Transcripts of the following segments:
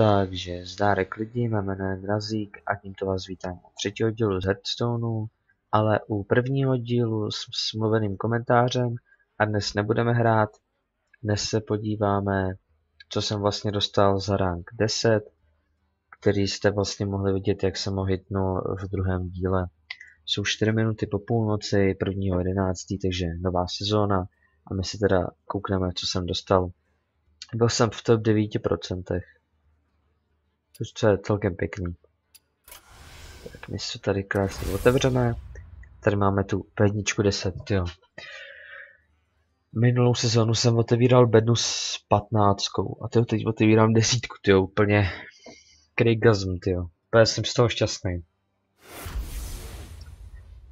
Takže zdárek lidi, máme jméno Drazík a tímto vás vítám u třetího dílu z Hearthstoneu, ale u prvního dílu s mluveným komentářem a dnes nebudeme hrát. Dnes se podíváme, co jsem vlastně dostal za rank 10, který jste vlastně mohli vidět, jak jsem ho hitnul v druhém díle. Jsou 4 minuty po půlnoci 1.11., takže nová sezóna a my si teda koukneme, co jsem dostal. Byl jsem v top 9%. To je celkem pěkný. Tak my se tady krásně otevřeme. Tady máme tu bedničku 10, jo. Minulou sezónu jsem otevíral bednu s 15 a teď otevírám 10, tyjo, úplně krejgazm, tyjo. Úplně jsem z toho šťastný.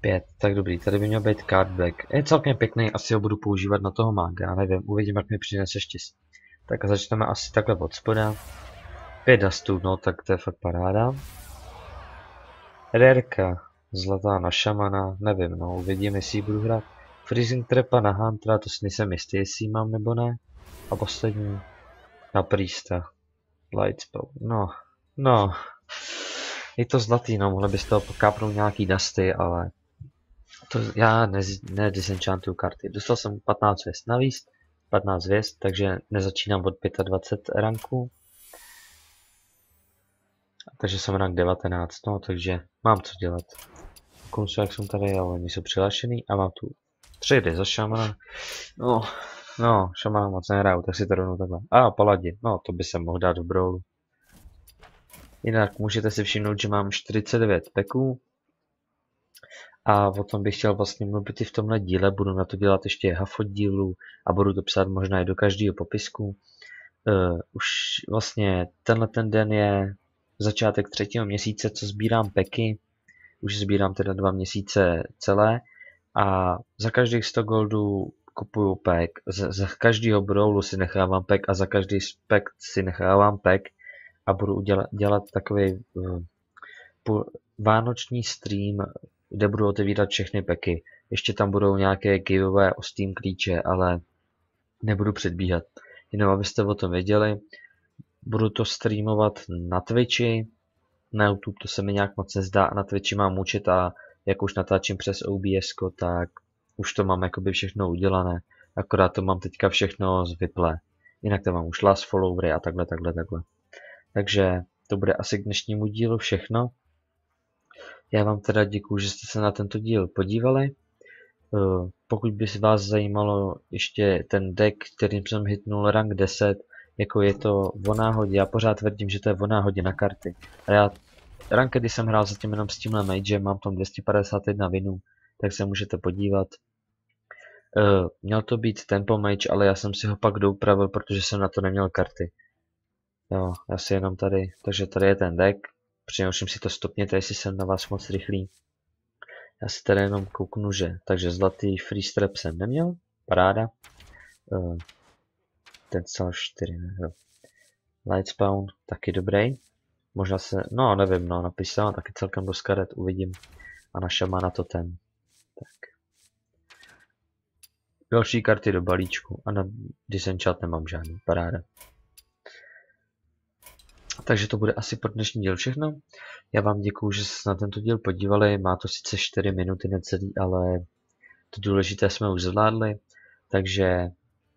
5, tak dobrý, tady by měl být cardback. Je celkem pěkný, asi ho budu používat na toho mága, já nevím, uvidím, jak mi přinese štěstí. Tak a začneme asi takhle od spoda. 5 dustů, no tak to je fakt paráda. Rareka, zlatá na šamana, nevím, no, uvidím, jestli ji budu hrát. Freezing Trapa na Huntera, to si nejsem jistý, jestli ji mám nebo ne. A poslední na Priesta. Lightspell, no. Je to zlatý, no, mohli byste toho pokápnout nějaký dusty, ale to já nedisenchantuju karty. Dostal jsem 15 hvězd navíc, 15 hvězd, takže nezačínám od 25 ranků. Takže jsem rank 19, no, takže mám co dělat. Konce, jak jsem tady, ale oni jsou přihlášený a mám tu 3 hry za šamana. No, šamana moc nehraju, tak si to rovnou takhle. A paladin, no, to by se mohl dát v brawlu. Jinak můžete si všimnout, že mám 49 peků. A o tom bych chtěl vlastně mluvit i v tomhle díle, budu na to dělat ještě hafodílu a budu to psát možná i do každého popisku. Už vlastně tenhle ten den je začátek 3. měsíce, co sbírám peky. Už sbírám teda 2 měsíce celé a za každých 100 goldů kupuju pek. Za každého brawlu si nechávám pek a za každý spek si nechávám pek a budu dělat takový vánoční stream, kde budu otevírat všechny peky. Ještě tam budou nějaké giveaway o Steam klíče, ale nebudu předbíhat. Jenom abyste o tom věděli, budu to streamovat na Twitchi, na YouTube to se mi nějak moc nezdá a na Twitchi mám účet a jak už natáčím přes OBS, tak už to mám jakoby všechno udělané. Akorát to mám teďka všechno z Viple. Jinak to mám už last followery a takhle. Takže to bude asi k dnešnímu dílu všechno. Já vám teda děkuju, že jste se na tento díl podívali. Pokud by vás zajímalo ještě ten deck, kterým jsem hitnul rank 10, jako je to o náhodě, já pořád tvrdím, že to je o náhodě na karty. A já rankedy jsem hrál zatím jenom s tímhle magem, mám tam 251 vinů, tak se můžete podívat. Měl to být tempo mage, ale já jsem si ho pak doupravil, protože jsem na to neměl karty. Jo, já si jenom tady, takže tady je ten deck. Přinejmenším si to stopněte, jestli jsem na vás moc rychlý. Já si tady jenom kouknu, že takže zlatý free strap jsem neměl, paráda. Ten cel 4, ne, jo. Light spawn, taky dobrý. Možná se, no nevím, no napísal taky celkem dost karet, uvidím. A na šamana to ten. Tak. Další karty do balíčku a na disenchant nemám žádný, paráda. Takže to bude asi pro dnešní díl všechno. Já vám děkuju, že jste se na tento díl podívali. Má to sice 4 minuty necelý, ale to důležité jsme už zvládli. Takže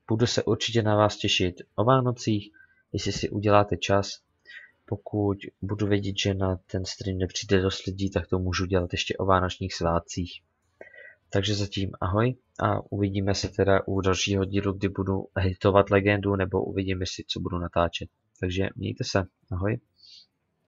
budu se určitě na vás těšit o Vánocích, jestli si uděláte čas. Pokud budu vědět, že na ten stream nepřijde dost lidí, tak to můžu dělat ještě o vánočních svátcích. Takže zatím ahoj a uvidíme se teda u dalšího dílu, kdy budu hitovat legendu, nebo uvidím, jestli co budu natáčet. Takže mějte se, ahoj.